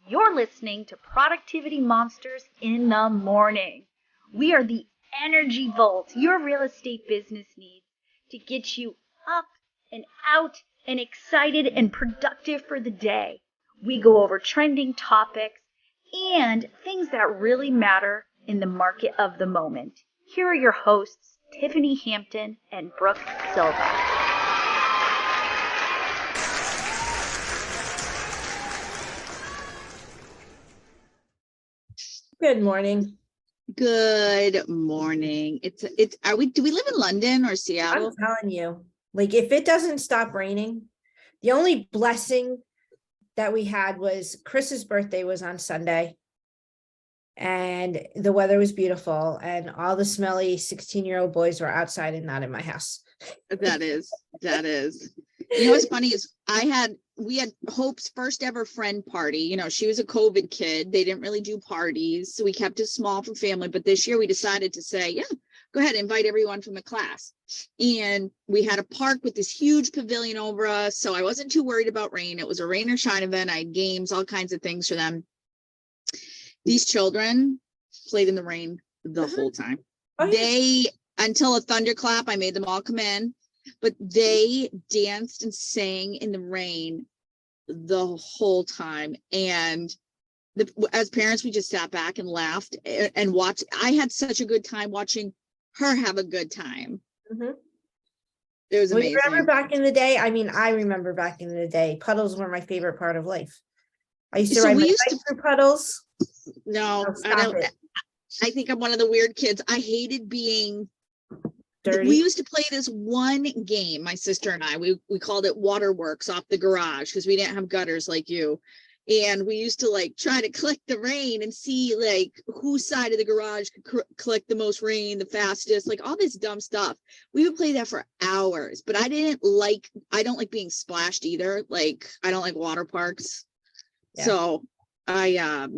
You're listening to Productivity Monsters in the Morning. We are the energy vault your real estate business needs to get you up and out and excited and productive for the day. We go over trending topics and things that really matter in the market of the moment. Here are your hosts, Tiffany Hampton and Brooke Silva. Good morning. Good morning. Do we live in London or Seattle? I'm telling you, like, if it doesn't stop raining, the only blessing that we had was Chris's birthday was on Sunday and the weather was beautiful and all the smelly 16-year-old boys were outside and not in my house. That is. You know what's funny is we had Hope's first ever friend party. You know, she was a COVID kid. They didn't really do parties, so we kept it small for family. But this year we decided to say, yeah, go ahead, invite everyone from the class. And we had a park with this huge pavilion over us, so I wasn't too worried about rain. It was a rain or shine event. I had games, all kinds of things for them. These children played in the rain the whole time. Oh, yeah. Until a thunderclap, I made them all come in. But they danced and sang in the rain the whole time. And as parents, we just sat back and laughed and watched. I had such a good time watching her have a good time. Mm-hmm. It was amazing. You remember back in the day? I mean, I remember back in the day, puddles were my favorite part of life. I used to ride my bike through puddles. No, I think I'm one of the weird kids. I hated being dirty. We used to play this one game, my sister and I, we called it Waterworks off the garage because we didn't have gutters like you. And we used to like try to collect the rain and see like whose side of the garage could collect the most rain the fastest, like all this dumb stuff. We would play that for hours, but I don't like being splashed either. Like I don't like water parks. Yeah. So I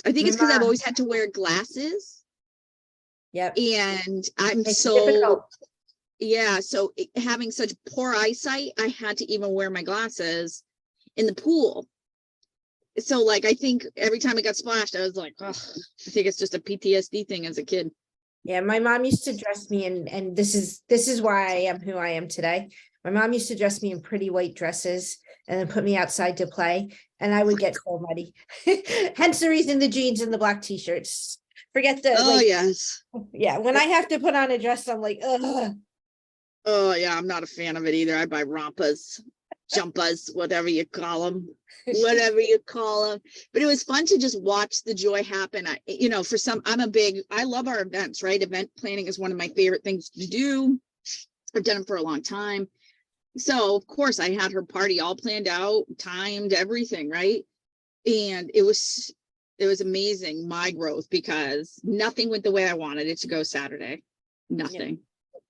think it's because I've always had to wear glasses. Yep. And having such poor eyesight, I had to even wear my glasses in the pool. So like, I think every time I got splashed, I was like, oh, I think it's just a PTSD thing as a kid. Yeah. My mom used to dress me and this is why I am who I am today. My mom used to dress me in pretty white dresses and then put me outside to play. And I would get so muddy. Hence the reason the jeans and the black t-shirts. Forget the yes. Yeah, when I have to put on a dress, I'm like, ugh. Oh yeah, I'm not a fan of it either. I buy rompas, jumpas, whatever you call them. But it was fun to just watch the joy happen. I love our events, right? Event planning is one of my favorite things to do. I've done it for a long time. So of course I had her party all planned out, timed, everything, right? And it was amazing, my growth, because nothing went the way I wanted it to go Saturday. Nothing.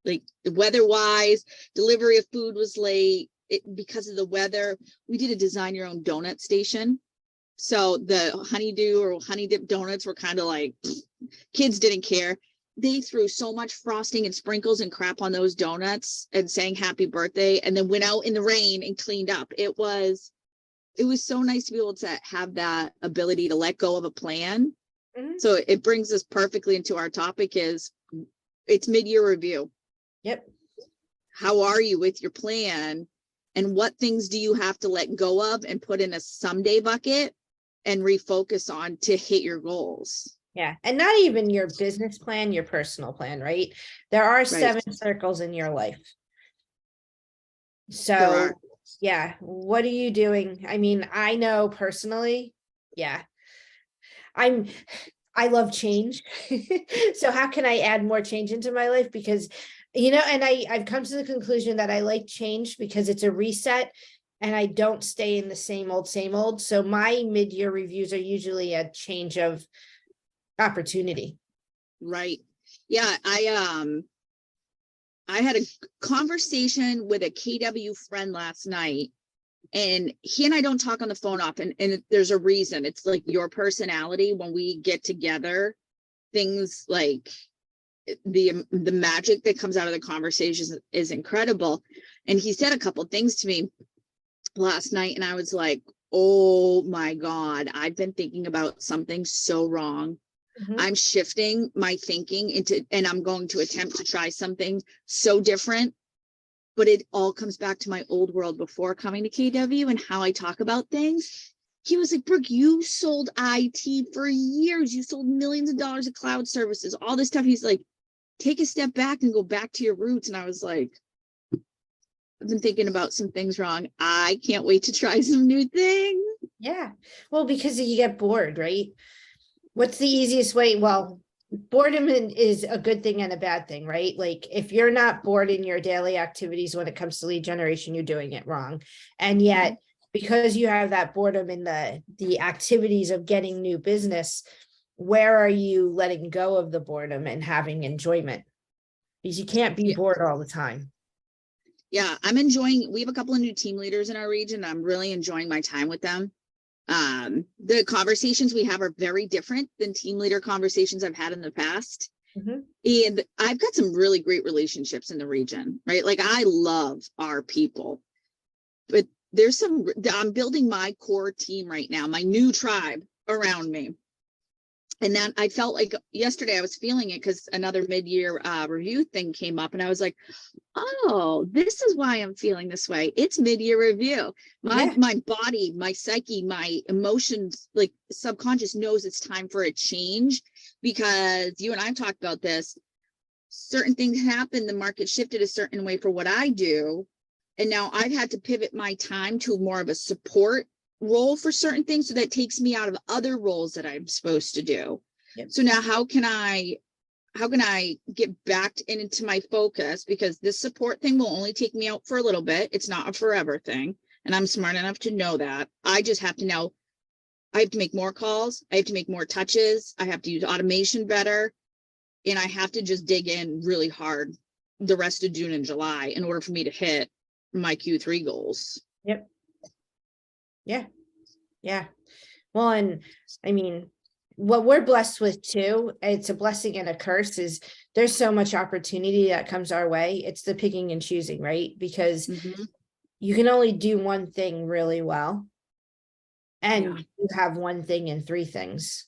Yeah. Like weather-wise, delivery of food was late because of the weather. We did a design your own donut station. So the honeydew or honey dip donuts were kind of like, kids didn't care. They threw so much frosting and sprinkles and crap on those donuts and sang happy birthday and then went out in the rain and cleaned up. It was so nice to be able to have that ability to let go of a plan. Mm-hmm. So it brings us perfectly into our topic it's mid-year review. Yep. How are you with your plan? And what things do you have to let go of and put in a someday bucket and refocus on to hit your goals? Yeah. And not even your business plan, your personal plan, right? There are 7 circles in your life. So yeah, what are you doing? I mean, I know personally, yeah, I love change. So how can I add more change into my life? Because, and I've come to the conclusion that I like change because it's a reset and I don't stay in the same old. So my mid-year reviews are usually a change of opportunity. Right. Yeah. I had a conversation with a KW friend last night, and he and I don't talk on the phone often. And there's a reason. It's like your personality. When we get together, things like the magic that comes out of the conversation is incredible. And he said a couple things to me last night, and I was like, oh my God, I've been thinking about something so wrong. I'm shifting my thinking into, and I'm going to attempt to try something so different, but it all comes back to my old world before coming to KW and how I talk about things. He was like, Brooke, you sold IT for years. You sold millions of dollars of cloud services, all this stuff. He's like, take a step back and go back to your roots. And I was like, I've been thinking about some things wrong. I can't wait to try some new things. Yeah. Well, because you get bored, right? What's the easiest way? Well, boredom is a good thing and a bad thing, right? Like if you're not bored in your daily activities when it comes to lead generation, you're doing it wrong. And yet, because you have that boredom in the activities of getting new business, where are you letting go of the boredom and having enjoyment? Because you can't be bored all the time. Yeah, I'm enjoying, we have a couple of new team leaders in our region. I'm really enjoying my time with them. The conversations we have are very different than team leader conversations I've had in the past. And I've got some really great relationships in the region, right? Like I love our people, but there's some, I'm building my core team right now, my new tribe around me. And then I felt like yesterday I was feeling it because another mid-year review thing came up and I was like, oh, this is why I'm feeling this way. It's mid-year review. My body, my psyche, my emotions, like subconscious knows it's time for a change, because you and I've talked about this. Certain things happen, the market shifted a certain way for what I do. And now I've had to pivot my time to more of a support role for certain things. So that takes me out of other roles that I'm supposed to do. So now how can I get back into my focus? Because this support thing will only take me out for a little bit. It's not a forever thing. And I'm smart enough to know that. I just have to know I have to make more calls. I have to make more touches. I have to use automation better. And I have to just dig in really hard the rest of June and July in order for me to hit my Q3 goals. Yep. Yeah. Yeah. Well, and I mean, what we're blessed with too, it's a blessing and a curse, is there's so much opportunity that comes our way. It's the picking and choosing, right? Because you can only do one thing really well. And you have one thing and three things.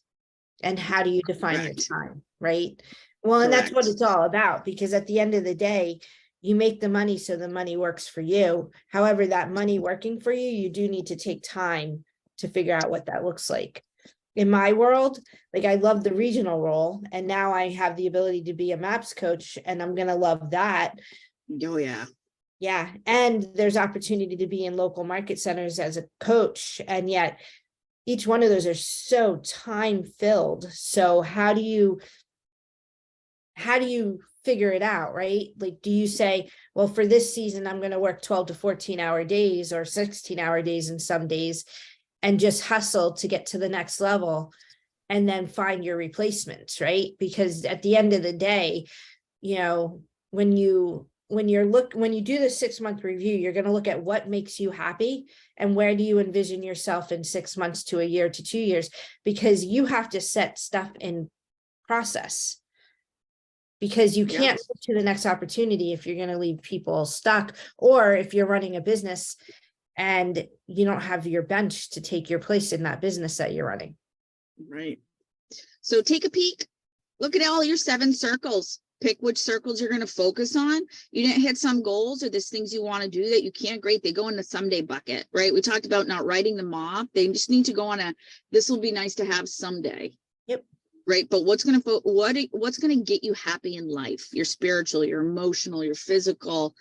And how do you define your time, right? Well, and that's what it's all about, because at the end of the day, you make the money so the money works for you. However, that money working for you, you do need to take time to figure out what that looks like. In my world, like I love the regional role, and now I have the ability to be a MAPS coach, and I'm going to love that. Oh, yeah. Yeah. And there's opportunity to be in local market centers as a coach. And yet each one of those are so time filled. So how do you figure it out, right? Like, do you say, well, for this season, I'm going to work 12 to 14 hour days or 16-hour days in some days and just hustle to get to the next level and then find your replacements, right? Because at the end of the day, you know, when you do the 6-month review, you're going to look at what makes you happy and where do you envision yourself in 6 months to a year to 2 years, because you have to set stuff in process, because you can't move to the next opportunity if you're going to leave people stuck, or if you're running a business and you don't have your bench to take your place in that business that you're running. Right. So take a peek, look at all your 7 circles. Pick which circles you're going to focus on. You didn't hit some goals, or there's things you want to do that you can't, great. They go in the someday bucket, right? We talked about not writing them off. They just need to go on this will be nice to have someday. Yep. Right. But what's going to get you happy in life, your spiritual, your emotional, your physical,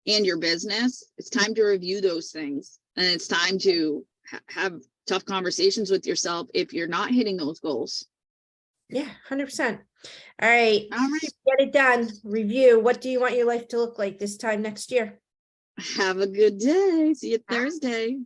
and your business? It's time to review those things. And it's time to have tough conversations with yourself if you're not hitting those goals. Yeah, 100%. All right. Get it done. Review. What do you want your life to look like this time next year? Have a good day. See you Thursday.